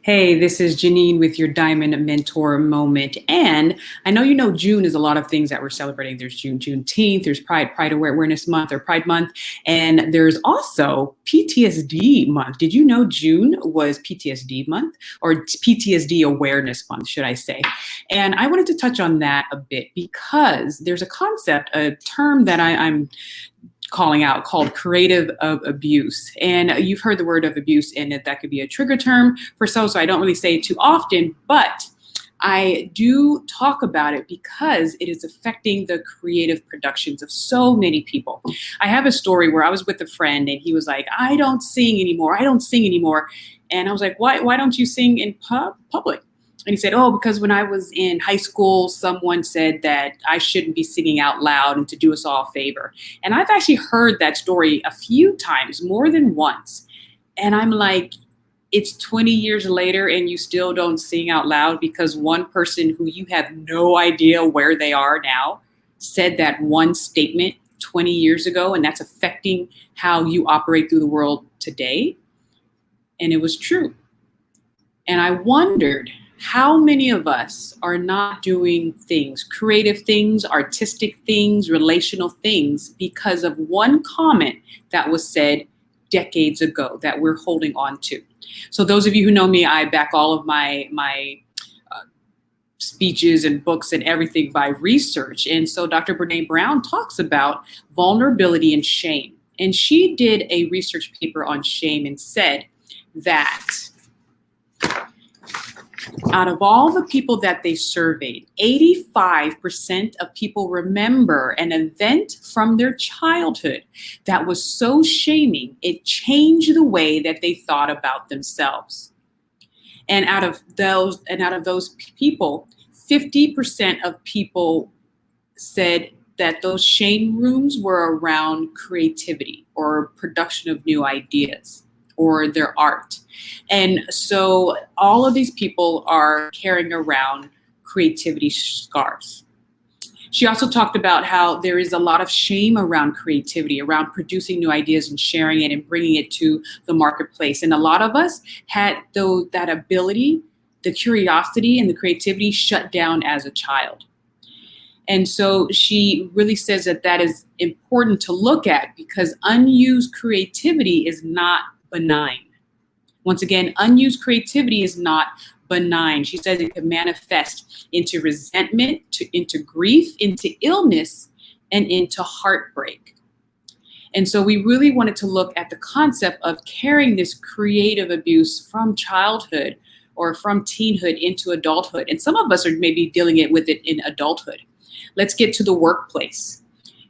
Hey, this is Janine with your Diamond Mentor Moment. And I know June is a lot of things that we're celebrating. There's Juneteenth, there's Pride Awareness Month or Pride Month, and there's also PTSD Month. Did you know June was PTSD Month or PTSD Awareness Month, should I say? And I wanted to touch on that a bit because there's a concept, a term that I'm calling out called creative abuse. And you've heard the word of abuse in it. That could be a trigger term for so I don't really say it too often, but I do talk about it because it is affecting the creative productions of so many people. I have a story where I was with a friend and he was like, I don't sing anymore. I don't sing anymore. And I was like, why don't you sing in public? And he said, oh, because when I was in high school, someone said that I shouldn't be singing out loud and to do us all a favor. And I've actually heard that story a few times, more than once. And I'm like, it's 20 years later and you still don't sing out loud because one person who you have no idea where they are now said that one statement 20 years ago, and that's affecting how you operate through the world today. And it was true. And I wondered, how many of us are not doing things, creative things, artistic things, relational things, because of one comment that was said decades ago that we're holding on to? So those of you who know me, I back all of my speeches and books and everything by research. And so Dr. Brene Brown talks about vulnerability and shame. And she did a research paper on shame and said that out of all the people that they surveyed, 85% of people remember an event from their childhood that was so shaming, it changed the way that they thought about themselves. And out of those people, 50% of people said that those shame rooms were around creativity or production of new ideas or their art. And so all of these people are carrying around creativity scars. She also talked about how there is a lot of shame around creativity, around producing new ideas and sharing it and bringing it to the marketplace. And a lot of us had that ability, the curiosity and the creativity shut down as a child. And so she really says that is important to look at because unused creativity is not benign. Once again, unused creativity is not benign. She says it can manifest into resentment, into grief, into illness, and into heartbreak. And so we really wanted to look at the concept of carrying this creative abuse from childhood or from teenhood into adulthood. And some of us are maybe dealing with it in adulthood. Let's get to the workplace.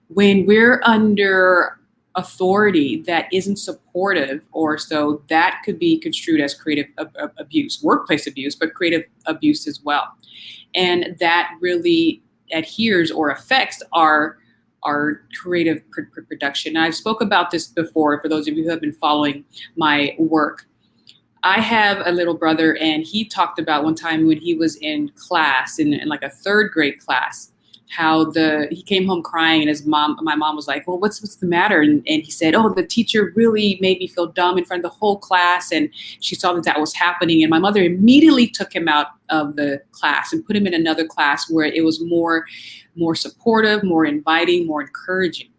When we're under authority that isn't supportive, or so that could be construed as creative abuse, workplace abuse, but creative abuse as well. And that really adheres or affects our creative production. And I've spoke about this before for those of you who have been following my work. I have a little brother, and he talked about one time when he was in class, in like a third grade class, how he came home crying, and my mom was like, well, what's the matter? And he said, oh, the teacher really made me feel dumb in front of the whole class. And she saw that was happening. And my mother immediately took him out of the class and put him in another class where it was more supportive, more inviting, more encouraging.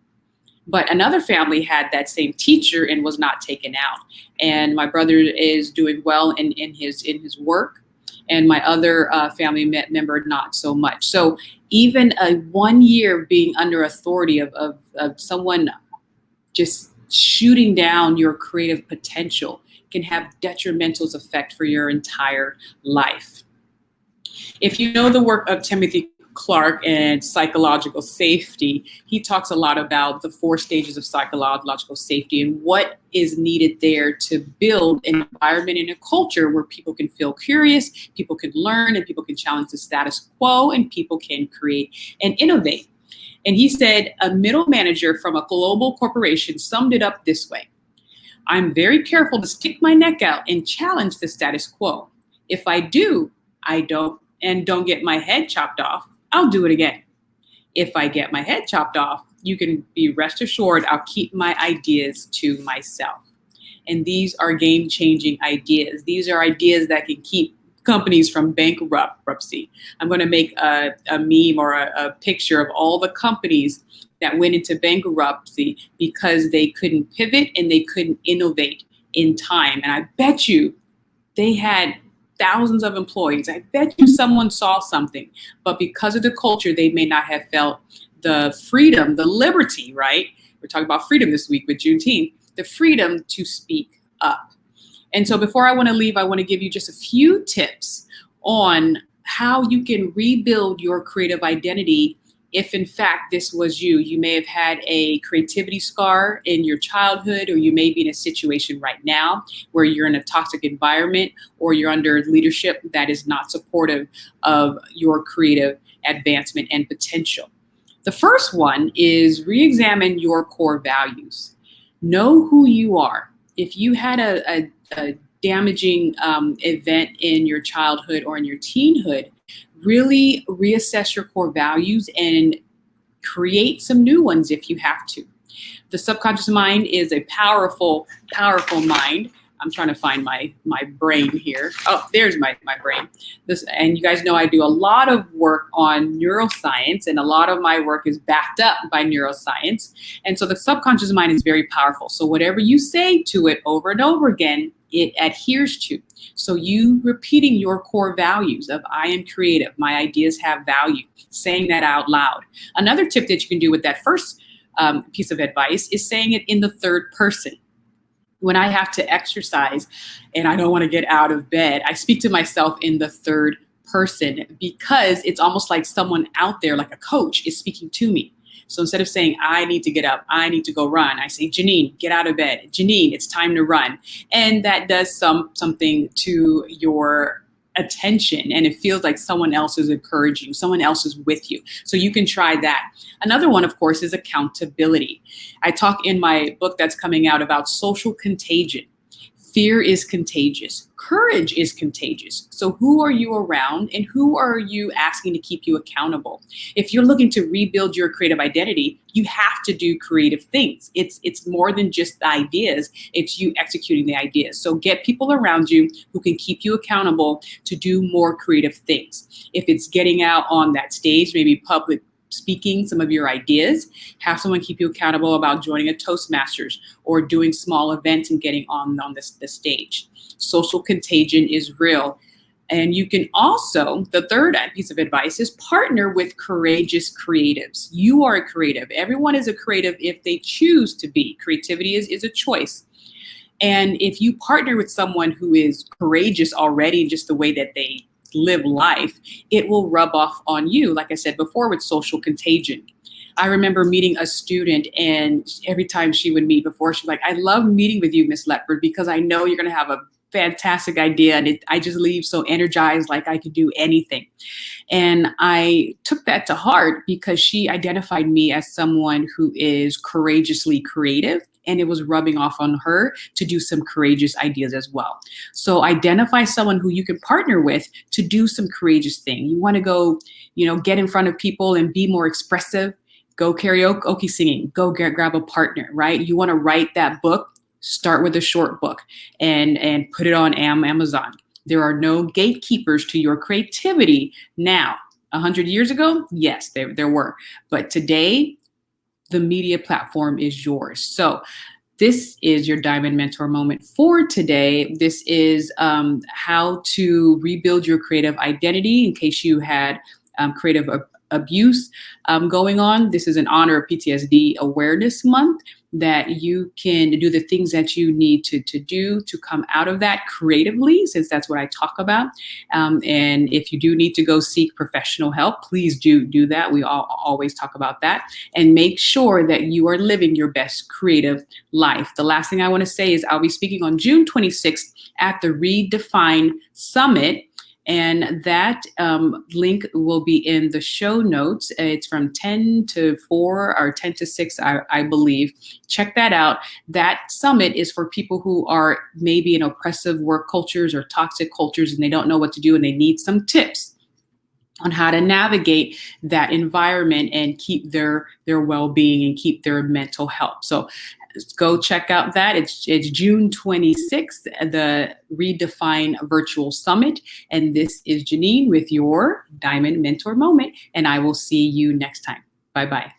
But another family had that same teacher and was not taken out. And my brother is doing well in his work. And my other family member, not so much. So even a 1 year being under authority of someone just shooting down your creative potential can have detrimental effect for your entire life. If you know the work of Timothy Clark and psychological safety, he talks a lot about the 4 stages of psychological safety and what is needed there to build an environment and a culture where people can feel curious, people can learn, and people can challenge the status quo, and people can create and innovate. And he said a middle manager from a global corporation summed it up this way: I'm very careful to stick my neck out and challenge the status quo. If I do, I don't get my head chopped off, I'll do it again. If I get my head chopped off, you can be rest assured I'll keep my ideas to myself. And these are game-changing ideas. These are ideas that can keep companies from bankruptcy. I'm going to make a meme or a picture of all the companies that went into bankruptcy because they couldn't pivot and they couldn't innovate in time. And I bet you they had thousands of employees. I bet you someone saw something, but because of the culture, they may not have felt the freedom, the liberty, right? We're talking about freedom this week with Juneteenth, the freedom to speak up. And so before I want to leave, I want to give you just a few tips on how you can rebuild your creative identity. If in fact this was you, you may have had a creativity scar in your childhood, or you may be in a situation right now where you're in a toxic environment, or you're under leadership that is not supportive of your creative advancement and potential. The first one is re-examine your core values. Know who you are. If you had a damaging event in your childhood or in your teenhood, really reassess your core values and create some new ones if you have to. The subconscious mind is a powerful, powerful mind. I'm trying to find my brain here. Oh, there's my brain. And you guys know I do a lot of work on neuroscience, and a lot of my work is backed up by neuroscience. And so the subconscious mind is very powerful. So whatever you say to it over and over again, it adheres to. So you repeating your core values of I am creative, my ideas have value, saying that out loud. Another tip that you can do with that first piece of advice is saying it in the third person. When I have to exercise and I don't want to get out of bed, I speak to myself in the third person, because it's almost like someone out there, like a coach, is speaking to me. So instead of saying, I need to get up, I need to go run, I say, Janine, get out of bed. Janine, it's time to run. And that does something to your attention, and it feels like someone else is encouraging, someone else is with you. So you can try that. Another one, of course, is accountability. I talk in my book that's coming out about social contagion. Fear is contagious. Courage is contagious. So who are you around, and who are you asking to keep you accountable? If you're looking to rebuild your creative identity, you have to do creative things. It's more than just the ideas. It's you executing the ideas. So get people around you who can keep you accountable to do more creative things. If it's getting out on that stage, maybe public speaking some of your ideas, have someone keep you accountable about joining a Toastmasters or doing small events and getting on the stage. Social contagion is real. And you can also, the third piece of advice is partner with courageous creatives. You are a creative. Everyone is a creative if they choose to be. Creativity is a choice. And if you partner with someone who is courageous already, just the way that they live life, it will rub off on you. Like I said before, with social contagion. I remember meeting a student, and every time she would meet before, she's like, I love meeting with you, Miss Letford, because I know you're going to have a fantastic idea, and I just leave so energized, like I could do anything. And I took that to heart because she identified me as someone who is courageously creative, and it was rubbing off on her to do some courageous ideas as well. So identify someone who you can partner with to do some courageous thing. You want to go, get in front of people and be more expressive, go karaoke singing, go grab a partner, right? You want to write that book, start with a short book and put it on Amazon. There are no gatekeepers to your creativity now. 100 years ago, yes, there were. But today, the media platform is yours. So this is your Diamond Mentor moment for today. This is how to rebuild your creative identity in case you had creative abuse going on. This is in honor of PTSD Awareness Month, that you can do the things that you need to do to come out of that creatively, since that's what I talk about. And if you do need to go seek professional help, please do that. We always talk about that. And make sure that you are living your best creative life. The last thing I want to say is I'll be speaking on June 26th at the Redefine Summit. And that link will be in the show notes. It's from 10 to 4 or 10 to 6, I believe. Check that out. That summit is for people who are maybe in oppressive work cultures or toxic cultures, and they don't know what to do, and they need some tips on how to navigate that environment and keep their well-being and keep their mental health. So Go check out that. It's June 26th, the Redefine Virtual Summit. And this is Janine with your Diamond Mentor Moment. And I will see you next time. Bye-bye.